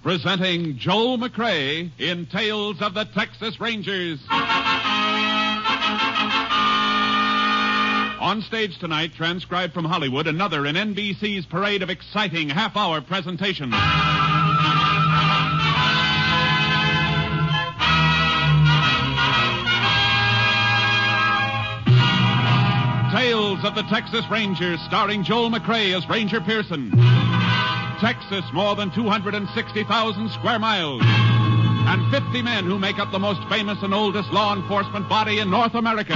presenting Joel McCrea in Tales of the Texas Rangers. On stage tonight, transcribed from Hollywood, another in NBC's parade of exciting half-hour presentations. Tales of the Texas Rangers, starring Joel McCrea as Ranger Pearson. Texas, more than 260,000 square miles. And 50 men who make up the most famous and oldest law enforcement body in North America.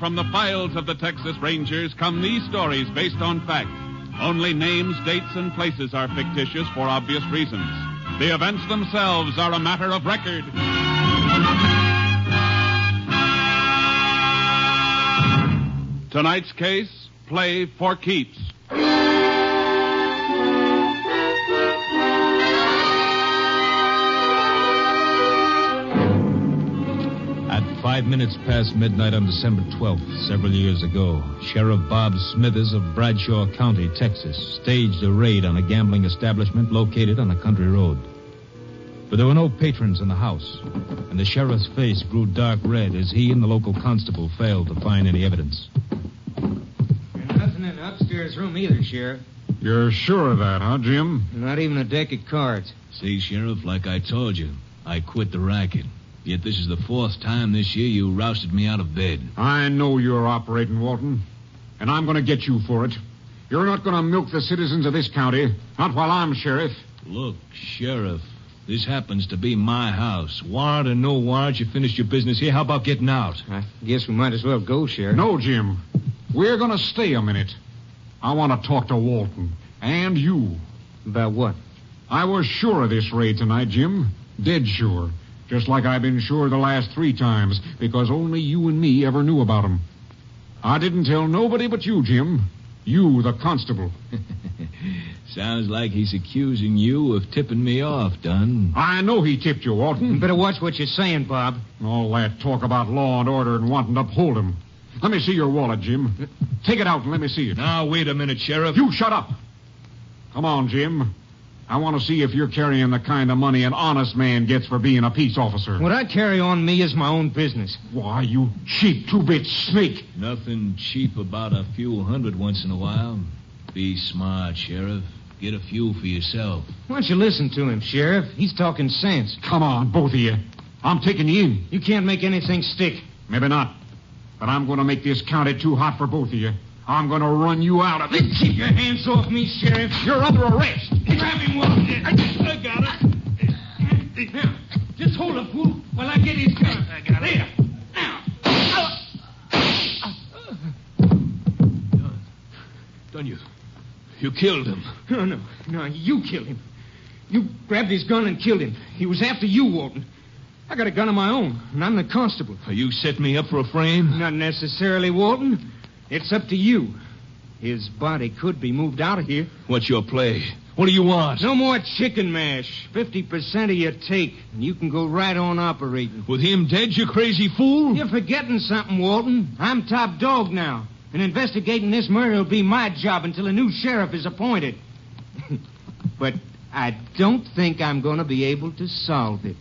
From the files of the Texas Rangers come these stories based on fact. Only names, dates, and places are fictitious for obvious reasons. The events themselves are a matter of record. Tonight's case, play for keeps. 5 minutes past midnight on December 12th, several years ago, Sheriff Bob Smithers of Bradshaw County, Texas, staged a raid on a gambling establishment located on a country road. But there were no patrons in the house, and the sheriff's face grew dark red as he and the local constable failed to find any evidence. There's nothing in the upstairs room either, Sheriff. You're sure of that, huh, Jim? Not even a deck of cards. See, Sheriff, like I told you, I quit the racket. Yet this is the fourth time this year you rousted me out of bed. I know you're operating, Walton, and I'm going to get you for it. You're not going to milk the citizens of this county, not while I'm sheriff. Look, Sheriff, this happens to be my house. Warrant or no warrant, you finished your business here. How about getting out? I guess we might as well go, Sheriff. No, Jim. We're going to stay a minute. I want to talk to Walton, and you. About what? I was sure of this raid tonight, Jim. Dead sure. Just like I've been sure the last 3 times, because only you and me ever knew about them. I didn't tell nobody but you, Jim. You, the constable. Sounds like he's accusing you of tipping me off, Dunn. I know he tipped you, Walton. You better watch what you're saying, Bob. All that talk about law and order and wanting to uphold them. Let me see your wallet, Jim. Take it out and let me see it. Now, wait a minute, Sheriff. You shut up. Come on, Jim. I want to see if you're carrying the kind of money an honest man gets for being a peace officer. What I carry on me is my own business. Why, you cheap 2-bit snake. Nothing cheap about a few hundred once in a while. Be smart, Sheriff. Get a few for yourself. Why don't you listen to him, Sheriff? He's talking sense. Come on, both of you. I'm taking you in. You can't make anything stick. Maybe not. But I'm going to make this county too hot for both of you. I'm going to run you out of it. Keep your hands off me, Sheriff. You're under arrest. Grab him, Walton. I got it. Now, just hold it, fool, while I get his gun. I got it. There. Now. Dunn, you killed him. No, you killed him. You grabbed his gun and killed him. He was after you, Walton. I got a gun of my own, and I'm the constable. You set me up for a frame? Not necessarily, Walton. It's up to you. His body could be moved out of here. What's your play? What do you want? No more chicken mash. 50% of your take, and you can go right on operating. With him dead, you crazy fool? You're forgetting something, Walton. I'm top dog now, and investigating this murder will be my job until a new sheriff is appointed. But I don't think I'm going to be able to solve it.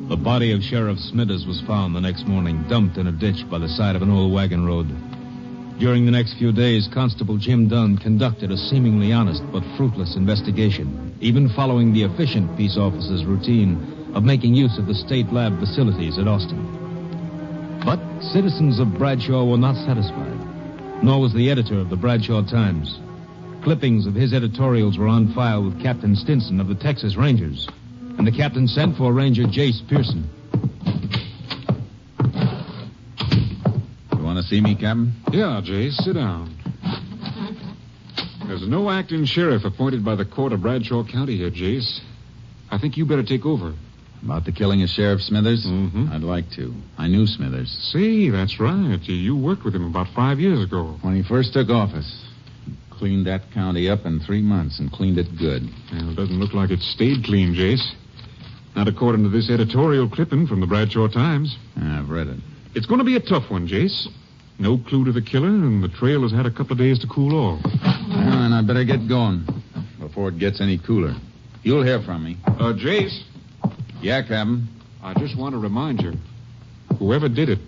The body of Sheriff Smithers was found the next morning, dumped in a ditch by the side of an old wagon road. During the next few days, Constable Jim Dunn conducted a seemingly honest but fruitless investigation, even following the efficient peace officer's routine of making use of the state lab facilities at Austin. But citizens of Bradshaw were not satisfied, nor was the editor of the Bradshaw Times. Clippings of his editorials were on file with Captain Stinson of the Texas Rangers, and the captain sent for Ranger Jace Pearson. You want to see me, Captain? Yeah, Jace, sit down. There's no acting sheriff appointed by the court of Bradshaw County here, Jace. I think you better take over. About the killing of Sheriff Smithers? Mm-hmm. I'd like to. I knew Smithers. See, that's right. You worked with him about 5 years ago. When he first took office. Cleaned that county up in 3 months and cleaned it good. Well, it doesn't look like it stayed clean, Jace. Not according to this editorial clipping from the Bradshaw Times. I've read it. It's going to be a tough one, Jace. No clue to the killer, and the trail has had a couple of days to cool off. Well, and I better get going before it gets any cooler. You'll hear from me. Jace? Yeah, Captain? I just want to remind you, whoever did it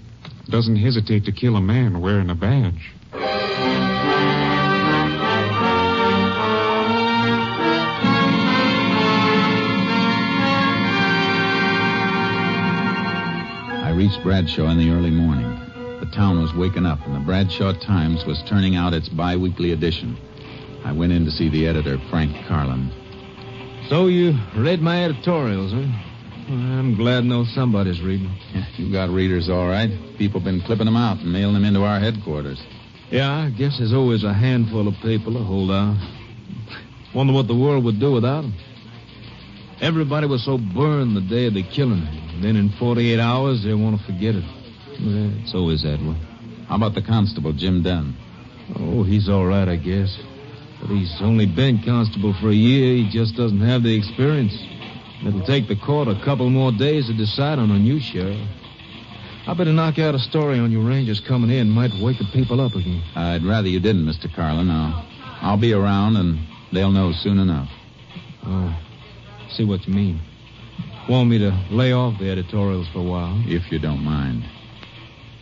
doesn't hesitate to kill a man wearing a badge. I reached Bradshaw in the early morning. The town was waking up, and the Bradshaw Times was turning out its bi-weekly edition. I went in to see the editor, Frank Carlin. So you read my editorials, huh? Well, I'm glad to know somebody's reading. Yeah, you got readers, all right. People been clipping them out and mailing them into our headquarters. Yeah, I guess there's always a handful of people to hold out. Wonder what the world would do without them. Everybody was so burned the day of the killing. Then in 48 hours, they want to forget it. Yeah, it's always that way. How about the constable, Jim Dunn? Oh, he's all right, I guess. But he's only been constable for a year. He just doesn't have the experience. It'll take the court a couple more days to decide on a new sheriff. I better knock out a story on you Rangers coming in. Might wake the people up again. I'd rather you didn't, Mr. Carlin. I'll be around, and they'll know soon enough. Oh, see what you mean. Want me to lay off the editorials for a while? If you don't mind.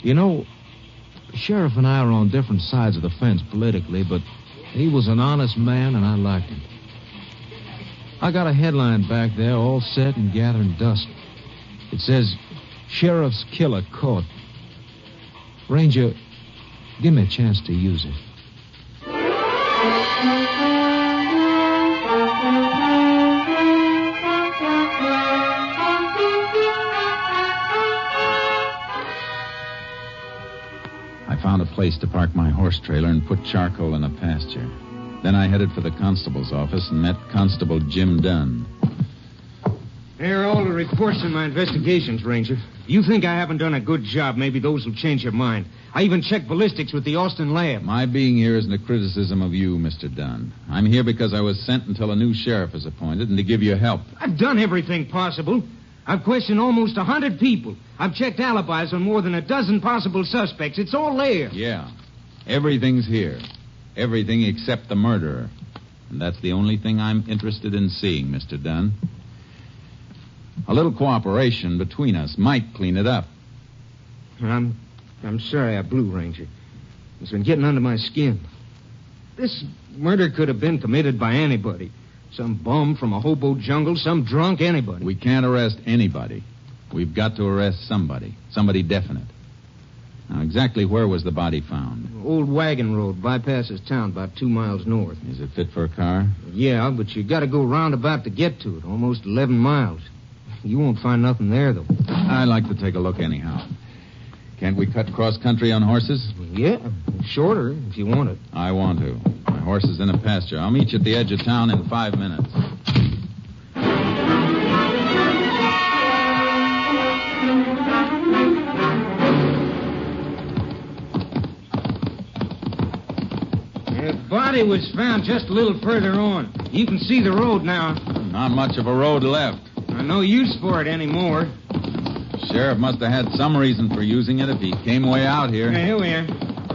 You know, Sheriff and I are on different sides of the fence politically, but he was an honest man, and I liked him. I got a headline back there, all set and gathering dust. It says, Sheriff's Killer Caught. Ranger, give me a chance to use it. I found a place to park my horse trailer and put charcoal in a pasture. Then I headed for the constable's office and met Constable Jim Dunn. There are all the reports in my investigations, Ranger. You think I haven't done a good job, maybe those will change your mind. I even checked ballistics with the Austin lab. My being here isn't a criticism of you, Mr. Dunn. I'm here because I was sent until a new sheriff is appointed and to give you help. I've done everything possible. I've questioned almost 100 people. I've checked alibis on more than a dozen possible suspects. It's all there. Yeah. Everything's here. Everything except the murderer. And that's the only thing I'm interested in seeing, Mr. Dunn. A little cooperation between us might clean it up. I'm sorry I blew, Ranger. It's been getting under my skin. This murder could have been committed by anybody. Some bum from a hobo jungle, some drunk, anybody. We can't arrest anybody. We've got to arrest somebody. Somebody definite. Now, exactly where was the body found? Old wagon road bypasses town about 2 miles north. Is it fit for a car? Yeah, but you got to go roundabout to get to it. Almost 11 miles. You won't find nothing there, though. I'd like to take a look anyhow. Can't we cut cross-country on horses? Yeah, shorter if you want it. I want to. My horse is in a pasture. I'll meet you at the edge of town in 5 minutes. The body was found just a little further on. You can see the road now. Not much of a road left. No use for it anymore. Sheriff must have had some reason for using it if he came way out here. Here we are.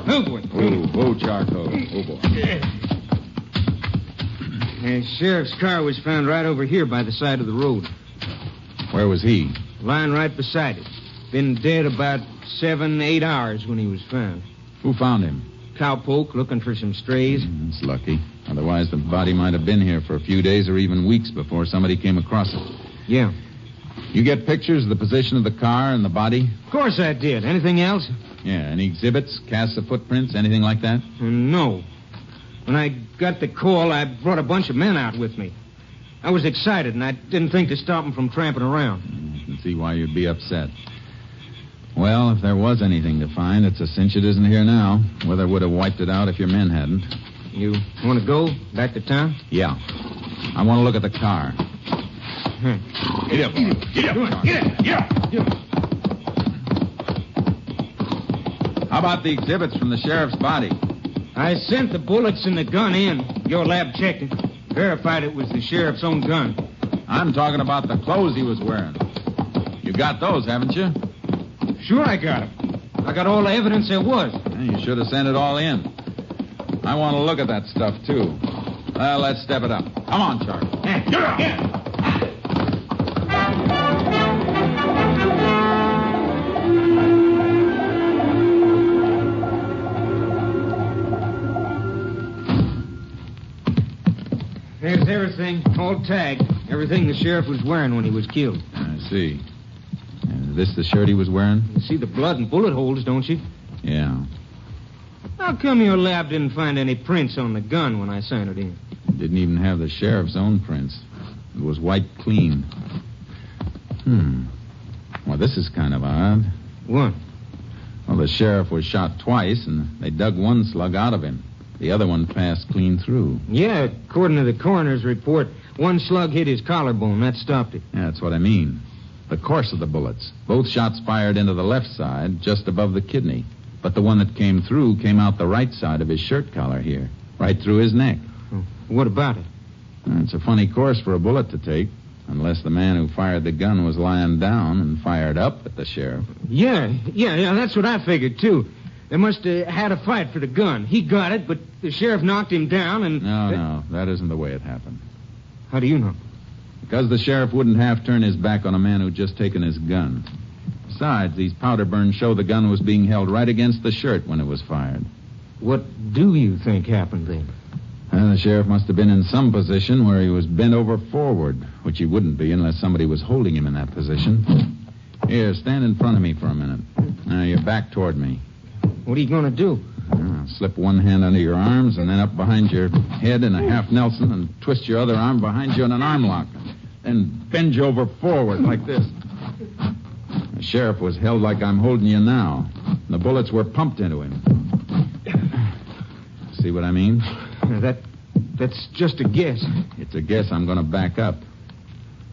Oh, boy. Whoa, charcoal. Oh, boy. The sheriff's car was found right over here by the side of the road. Where was he? Lying right beside it. Been dead about 7-8 hours when he was found. Who found him? Cowpoke looking for some strays. That's lucky. Otherwise, the body might have been here for a few days or even weeks before somebody came across it. Yeah. You get pictures of the position of the car and the body? Of course I did. Anything else? Yeah. Any exhibits, casts of footprints, anything like that? No. When I got the call, I brought a bunch of men out with me. I was excited, and I didn't think to stop them from tramping around. I can see why you'd be upset. Well, if there was anything to find, it's a cinch it isn't here now. Weather would have wiped it out if your men hadn't. You want to go back to town? Yeah. I want to look at the car. Get up. Get up. How about the exhibits from the sheriff's body? I sent the bullets and the gun in. Your lab checked it. Verified it was the sheriff's own gun. I'm talking about the clothes he was wearing. You got those, haven't you? Sure I got them. I got all the evidence there was. You should have sent it all in. I want to look at that stuff, too. Well, let's step it up. Come on, Charky. There's everything, all tagged. Everything the sheriff was wearing when he was killed. I see. Is this the shirt he was wearing? You see the blood and bullet holes, don't you? Yeah. How come your lab didn't find any prints on the gun when I sent it in? Didn't even have the sheriff's own prints. It was wiped clean. Well, this is kind of odd. What? Well, the sheriff was shot twice, and they dug one slug out of him. The other one passed clean through. Yeah, according to the coroner's report, one slug hit his collarbone. That stopped it. Yeah, that's what I mean. The course of the bullets. Both shots fired into the left side, just above the kidney. But the one that came through came out the right side of his shirt collar here, right through his neck. What about it? It's a funny course for a bullet to take, unless the man who fired the gun was lying down and fired up at the sheriff. Yeah, that's what I figured, too. They must have had a fight for the gun. He got it, but the sheriff knocked him down and... No, that isn't the way it happened. How do you know? Because the sheriff wouldn't half turn his back on a man who'd just taken his gun. Besides, these powder burns show the gun was being held right against the shirt when it was fired. What do you think happened then? Well, the sheriff must have been in some position where he was bent over forward, which he wouldn't be unless somebody was holding him in that position. Here, stand in front of me for a minute. Now, your back toward me. What are you going to do? Slip one hand under your arms and then up behind your head in a half Nelson and twist your other arm behind you in an arm lock. Then bend you over forward like this. The sheriff was held like I'm holding you now. The bullets were pumped into him. See what I mean? That's just a guess. It's a guess I'm going to back up.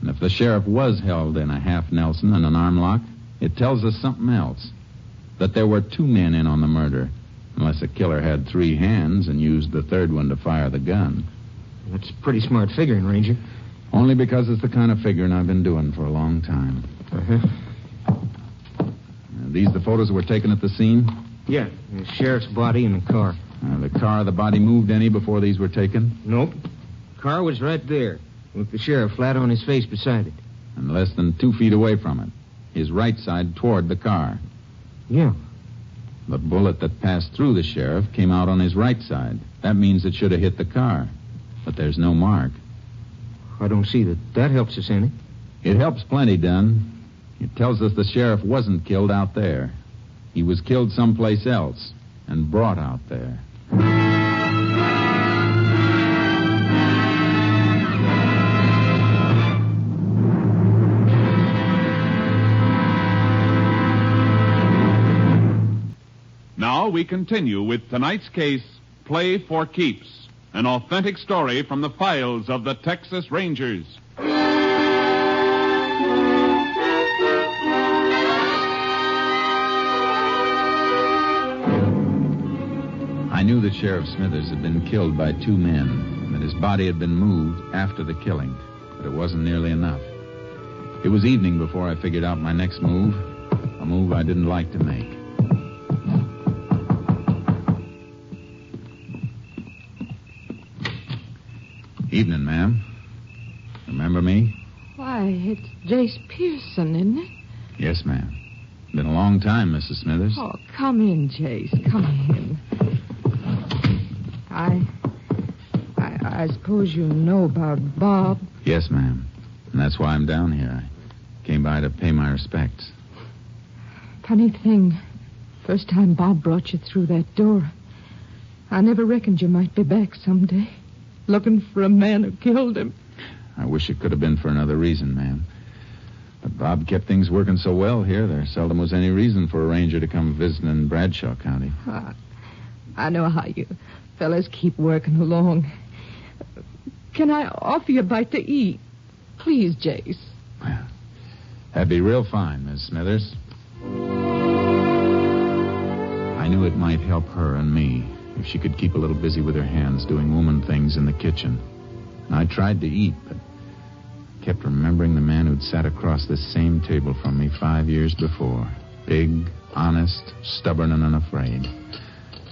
And if the sheriff was held in a half Nelson and an arm lock, it tells us something else. That there were two men in on the murder, unless the killer had three hands and used the third one to fire the gun. That's pretty smart figuring, Ranger. Only because it's the kind of figuring I've been doing for a long time. These the photos that were taken at the scene? Yeah, the sheriff's body and the car. The car, the body moved any before these were taken? Nope. Car was right there, with the sheriff flat on his face beside it. And less than 2 feet away from it. His right side toward the car. Yeah. The bullet that passed through the sheriff came out on his right side. That means it should have hit the car. But there's no mark. I don't see that helps us any. It helps plenty, Dunn. It tells us the sheriff wasn't killed out there. He was killed someplace else and brought out there. Now we continue with tonight's case, Play for Keeps, an authentic story from the files of the Texas Rangers. I knew that Sheriff Smithers had been killed by two men, and that his body had been moved after the killing, but it wasn't nearly enough. It was evening before I figured out my next move, a move I didn't like to make. Evening, ma'am. Remember me? Why, it's Jace Pearson, isn't it? Yes, ma'am. Been a long time, Mrs. Smithers. Oh, come in, Jace. Come in. I suppose you know about Bob. Yes, ma'am. And that's why I'm down here. I came by to pay my respects. Funny thing. First time Bob brought you through that door, I never reckoned you might be back someday, looking for a man who killed him. I wish it could have been for another reason, ma'am. But Bob kept things working so well here, there seldom was any reason for a ranger to come visiting in Bradshaw County. I know how you fellas keep working along. Can I offer you a bite to eat? Please, Jace. That'd be real fine, Miss Smithers. I knew it might help her and me if she could keep a little busy with her hands doing woman things in the kitchen. And I tried to eat, but kept remembering the man who'd sat across this same table from me 5 years before. Big, honest, stubborn, and unafraid.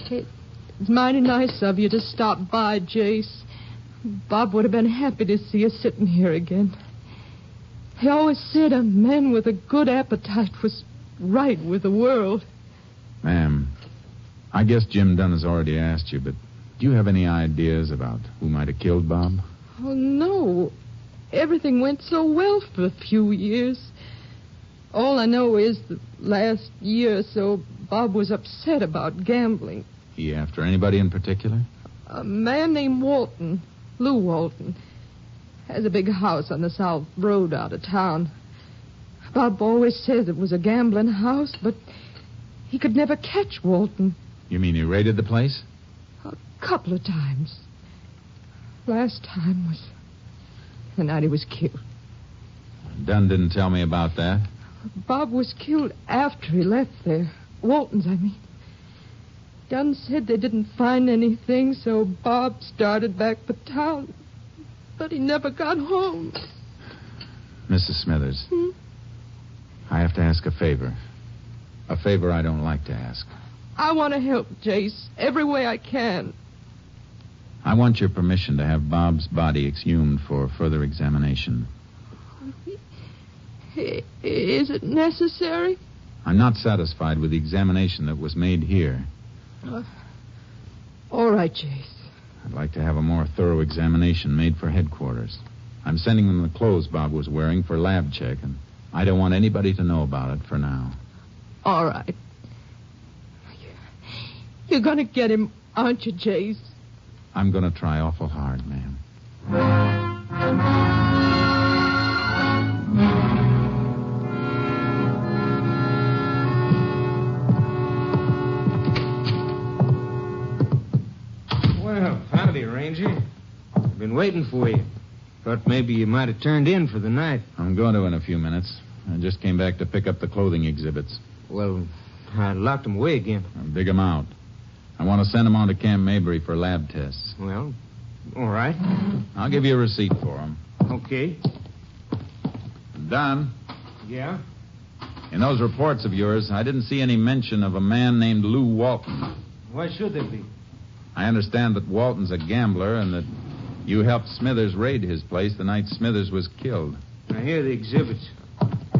It's mighty nice of you to stop by, Jace. Bob would have been happy to see us sitting here again. He always said a man with a good appetite was right with the world. Ma'am, I guess Jim Dunn has already asked you, but do you have any ideas about who might have killed Bob? Oh, no. Everything went so well for a few years. All I know is the last year or so, Bob was upset about gambling. He after anybody in particular? A man named Walton, Lou Walton, has a big house on the South Road out of town. Bob always said it was a gambling house, but he could never catch Walton. You mean he raided the place? A couple of times. Last time was the night he was killed. Dunn didn't tell me about that. Bob was killed after he left there. Walton's, I mean. Dunn said they didn't find anything, so Bob started back for town. But he never got home. Mrs. Smithers, I have to ask a favor. A favor I don't like to ask. I want to help, Jace, every way I can. I want your permission to have Bob's body exhumed for further examination. Is it necessary? I'm not satisfied with the examination that was made here. All right, Jace. I'd like to have a more thorough examination made for headquarters. I'm sending them the clothes Bob was wearing for lab check, and I don't want anybody to know about it for now. All right. You're going to get him, aren't you, Jace? I'm going to try awful hard, ma'am. Well, howdy, Ranger. I've been waiting for you. Thought maybe you might have turned in for the night. I'm going to in a few minutes. I just came back to pick up the clothing exhibits. Well, I locked them away again. I'll dig them out. I want to send them on to Camp Mabry for lab tests. Well, all right. I'll give you a receipt for them. Okay. Don, Yeah? in those reports of yours, I didn't see any mention of a man named Lou Walton. Why should there be? I understand that Walton's a gambler and that you helped Smithers raid his place the night Smithers was killed. I hear the exhibits.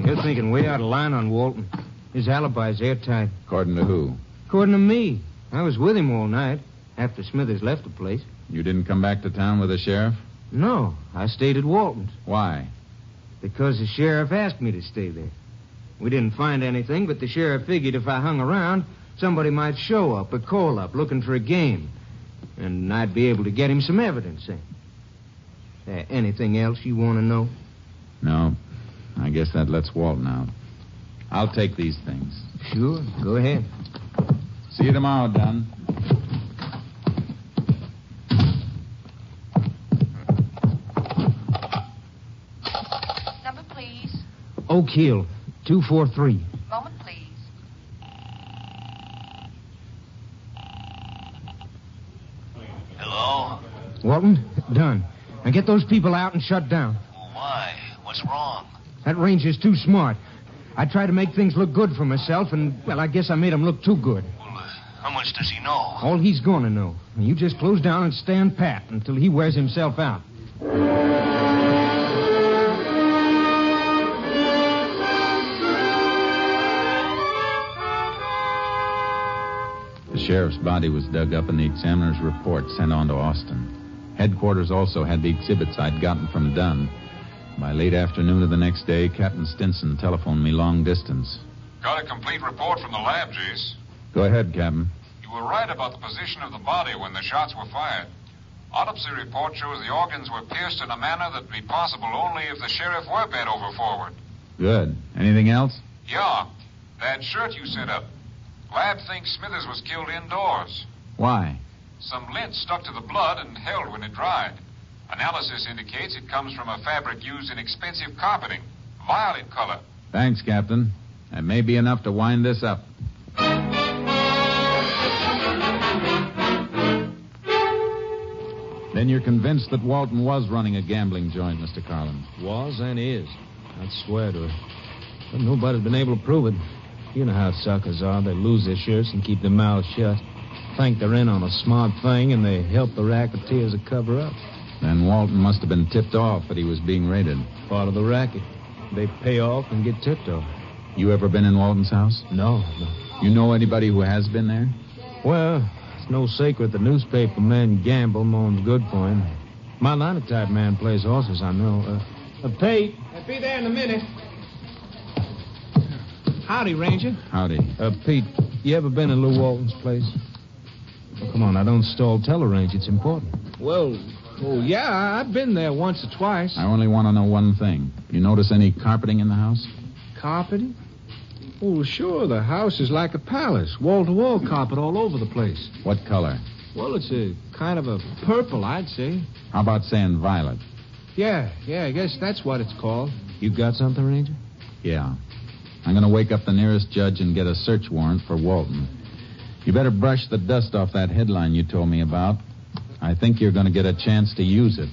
You're thinking way out of line on Walton. His alibi's airtight. According to who? According to me. I was with him all night after Smithers left the place. You didn't come back to town with the sheriff? No, I stayed at Walton's. Why? Because the sheriff asked me to stay there. We didn't find anything, but the sheriff figured if I hung around, somebody might show up or call up looking for a game. And I'd be able to get him some evidence. Anything else you want to know? No. I guess that lets Walton out. I'll take these things. Sure, go ahead. See you tomorrow, Don. Number, please. Oak Hill, 243. Moment, please. Hello? Walton, done. Now get those people out and shut down. Why? What's wrong? That ranger's too smart. I tried to make things look good for myself, and, well, I guess I made him look too good. Well, how much does he know? All he's going to know. You just close down and stand pat until he wears himself out. The sheriff's body was dug up and the examiner's report sent on to Austin. Headquarters also had the exhibits I'd gotten from Dunn. By late afternoon of the next day, Captain Stinson telephoned me long distance. Got a complete report from the lab, Jace. Go ahead, Captain. You were right about the position of the body when the shots were fired. Autopsy report shows the organs were pierced in a manner that'd be possible only if the sheriff were bent over forward. Good. Anything else? Yeah, that shirt you sent up. Lab thinks Smithers was killed indoors. Why? Some lint stuck to the blood and held when it dried. Analysis indicates it comes from a fabric used in expensive carpeting. Violet color. Thanks, Captain. That may be enough to wind this up. Then you're convinced that Walton was running a gambling joint, Mr. Carlin. Was and is. I'd swear to it. But nobody's been able to prove it. You know how suckers are. They lose their shirts and keep their mouths shut. Think they're in on a smart thing, and they help the racketeers to cover up. Then Walton must have been tipped off that he was being raided. Part of the racket. They pay off and get tipped off. You ever been in Walton's house? No. You know anybody who has been there? Well, it's no secret the newspaper man Gamble moans good for him. My linotype man plays horses, I know. Pete. I'll be there in a minute. Howdy, Ranger. Howdy. Pete, you ever been in Lou Walton's place? Oh, come on, now don't stall. Tell her, Ranger. It's important. Well, yeah, I've been there once or twice. I only want to know one thing. You notice any carpeting in the house? Carpeting? Oh, sure. The house is like a palace. Wall-to-wall carpet all over the place. What color? Well, it's a kind of a purple, I'd say. How about saying violet? Yeah, I guess that's what it's called. You got something, Ranger? Yeah. I'm going to wake up the nearest judge and get a search warrant for Walton. You better brush the dust off that headline you told me about. I think you're going to get a chance to use it.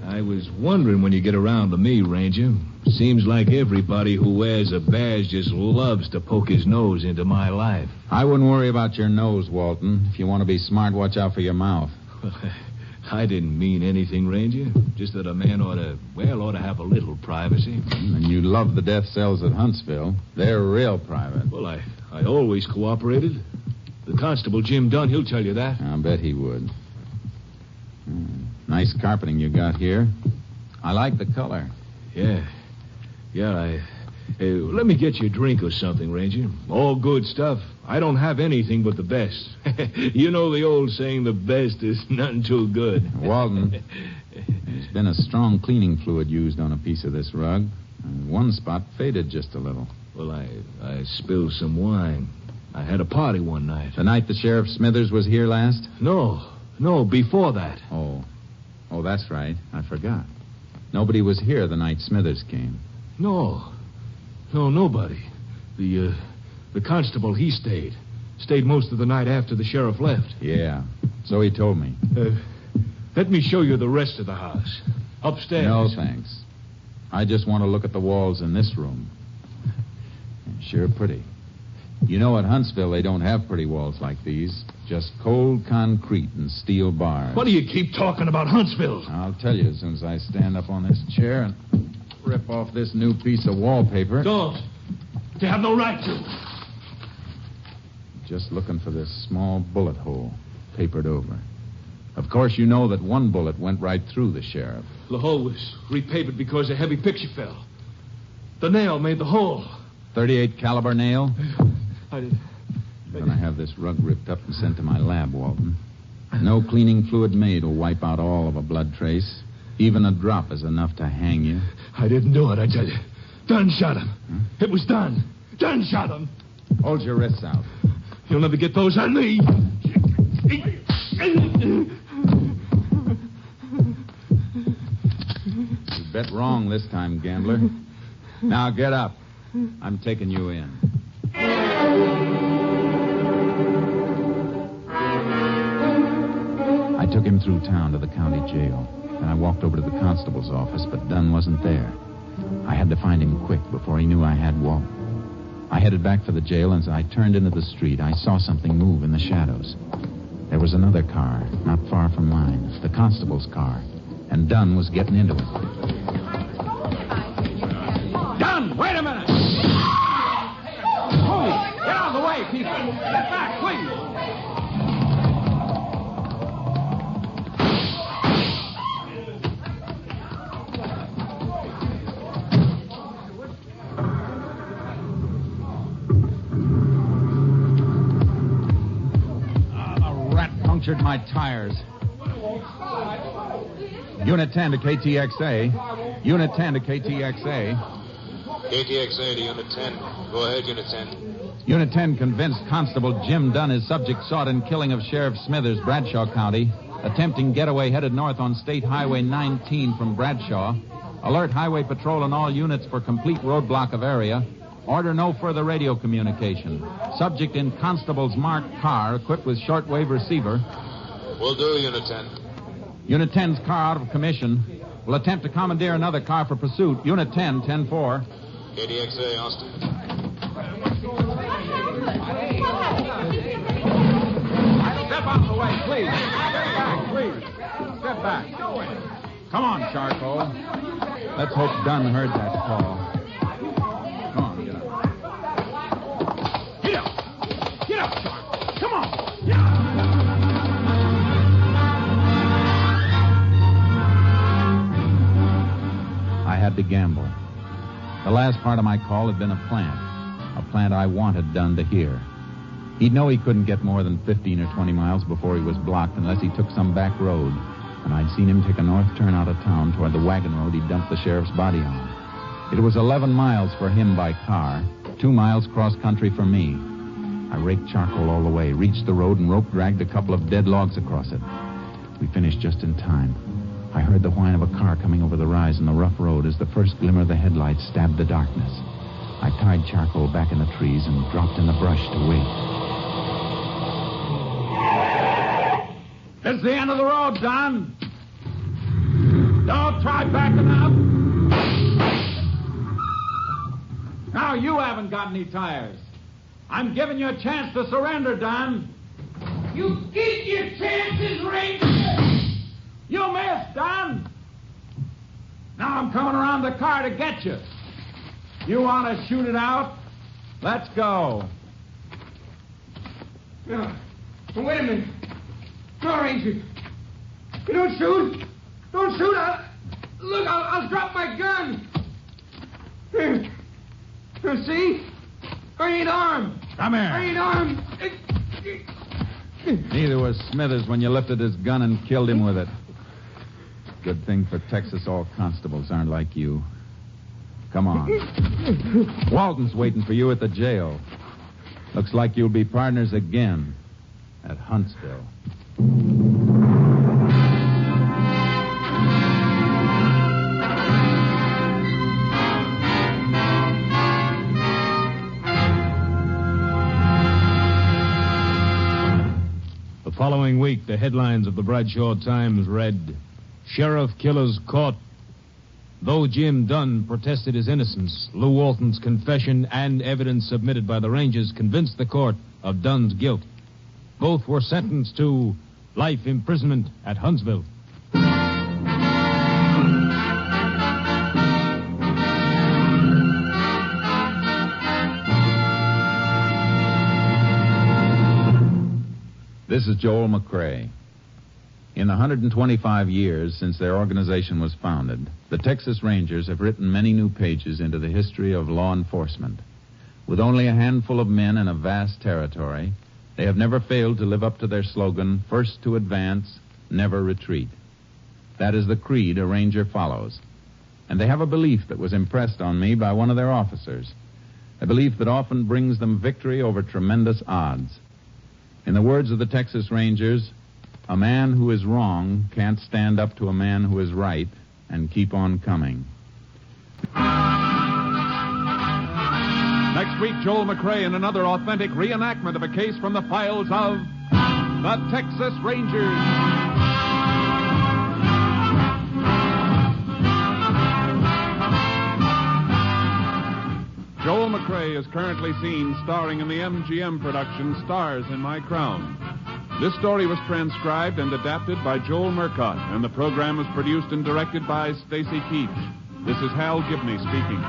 I was wondering when you get around to me, Ranger. Seems like everybody who wears a badge just loves to poke his nose into my life. I wouldn't worry about your nose, Walton. If you want to be smart, watch out for your mouth. I didn't mean anything, Ranger. Just that a man ought to have a little privacy. And you love the death cells at Huntsville. They're real private. Well, I always cooperated. The constable, Jim Dunn, he'll tell you that. I'll bet he would. Nice carpeting you got here. I like the color. Yeah, let me get you a drink or something, Ranger. All good stuff. I don't have anything but the best. You know the old saying, the best is none too good. Walton, there's been a strong cleaning fluid used on a piece of this rug. And one spot faded just a little. Well, I spilled some wine. I had a party one night. The night the Sheriff Smithers was here last? No, before that. Oh, that's right. I forgot. Nobody was here the night Smithers came. No, nobody. The constable, he stayed. Stayed most of the night after the sheriff left. Yeah, so he told me. Let me show you the rest of the house. Upstairs. No, thanks. I just want to look at the walls in this room. Sure pretty. You know, at Huntsville, they don't have pretty walls like these. Just cold concrete and steel bars. What do you keep talking about Huntsville? I'll tell you as soon as I stand up on this chair and rip off this new piece of wallpaper. Don't. You have no right to. Just looking for this small bullet hole, papered over. Of course, you know that one bullet went right through the sheriff. The hole was repapered because a heavy picture fell. The nail made the hole. 38 caliber nail? I'm going to have this rug ripped up and sent to my lab, Walton. No cleaning fluid made will wipe out all of a blood trace. Even a drop is enough to hang you. I didn't do it, I tell you. Dunn shot him. Huh? It was Dunn. Dunn shot him. Hold your wrists out. You'll never get those on me. You bet wrong this time, gambler. Now get up. I'm taking you in. I took him through town to the county jail. Then I walked over to the constable's office, but Dunn wasn't there. I had to find him quick before he knew I had Walt. I headed back for the jail, and as I turned into the street, I saw something move in the shadows. There was another car, not far from mine, the constable's car, and Dunn was getting into it. Dunn, wait a minute! Move! Get out of the way, people! Step back, please! Punctured my tires. Unit 10 to KTXA. Unit 10 to KTXA. KTXA to Unit 10. Go ahead, Unit 10. Unit 10 convinced Constable Jim Dunn is subject sought in killing of Sheriff Smithers, Bradshaw County. Attempting getaway headed north on State Highway 19 from Bradshaw. Alert Highway Patrol and all units for complete roadblock of area. Order no further radio communication. Subject in Constable's marked car equipped with shortwave receiver. Will do, Unit 10. Unit 10's car out of commission. Will attempt to commandeer another car for pursuit. Unit 10, 10-4. KDXA, Austin. Step out of the way, please. Step back, please. Step back. Come on, Charco. Let's hope Dunn heard that call. Come on, get up. Get up! Get up, Charco! Come on! Get up! I had to gamble. The last part of my call had been a plant I wanted Dunn to hear. He'd know he couldn't get more than 15 or 20 miles before he was blocked unless he took some back road. And I'd seen him take a north turn out of town toward the wagon road he dumped the sheriff's body on. It was 11 miles for him by car, 2 miles cross-country for me. I raked charcoal all the way, reached the road, and rope-dragged a couple of dead logs across it. We finished just in time. I heard the whine of a car coming over the rise in the rough road as the first glimmer of the headlights stabbed the darkness. I tied charcoal back in the trees and dropped in the brush to wait. It's the end of the road, Don. Don't try backing up. Now, you haven't got any tires. I'm giving you a chance to surrender, Don. You get your chances, Ranger. You missed, Don. Now I'm coming around the car to get you. You want to shoot it out? Let's go. No. Wait a minute. No, Ranger. You don't shoot. Don't shoot. I'll drop my gun. See? I ain't armed. Come here. I ain't armed. Neither was Smithers when you lifted his gun and killed him with it. Good thing for Texas all constables aren't like you. Come on. Walton's waiting for you at the jail. Looks like you'll be partners again at Huntsville. The following week, the headlines of the Bradshaw Times read, Sheriff Killers Caught. Though Jim Dunn protested his innocence, Lou Walton's confession and evidence submitted by the Rangers convinced the court of Dunn's guilt. Both were sentenced to life imprisonment at Huntsville. This is Joel McCrea. In the 125 years since their organization was founded, the Texas Rangers have written many new pages into the history of law enforcement. With only a handful of men in a vast territory, they have never failed to live up to their slogan, first to advance, never retreat. That is the creed a Ranger follows. And they have a belief that was impressed on me by one of their officers, a belief that often brings them victory over tremendous odds. In the words of the Texas Rangers, a man who is wrong can't stand up to a man who is right and keep on coming. Next week, Joel McCrea in another authentic reenactment of a case from the files of the Texas Rangers. Joel McCrea is currently seen starring in the MGM production Stars in My Crown. This story was transcribed and adapted by Joel Murcott, and the program was produced and directed by Stacy Keach. This is Hal Gibney speaking.